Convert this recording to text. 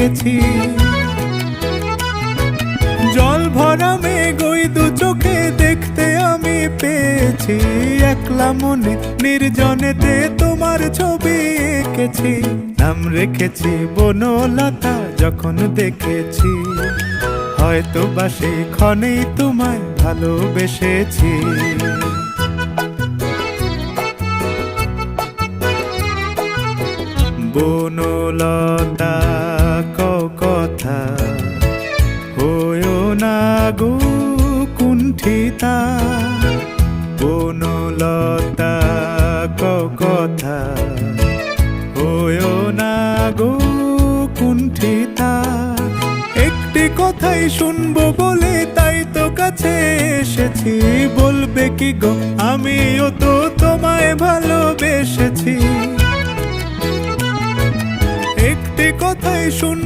এঁকেছি। জল ভরা মেঘ ওই দু চোখে দেখতে আমি পেয়েছি। একলা মনে নির্জনেতে তোমার ছবি এঁকেছি। নাম রেখেছি বনলতা যখন দেখেছি, হয়তো বা সেই ক্ষণেই তোমায় ভালোবেসেছি। বনলতা কথা হয়ো না গো কুণ্ঠিতা। বনলতা কথা হয়ো না গো কুণ্ঠিতা। একটি কথাই শুনবো বলে তাই তো কাছে এসেছি। বলবে কি গো আমিও তো তোমায় ভালোবেসেছি। একটি কথাই শুন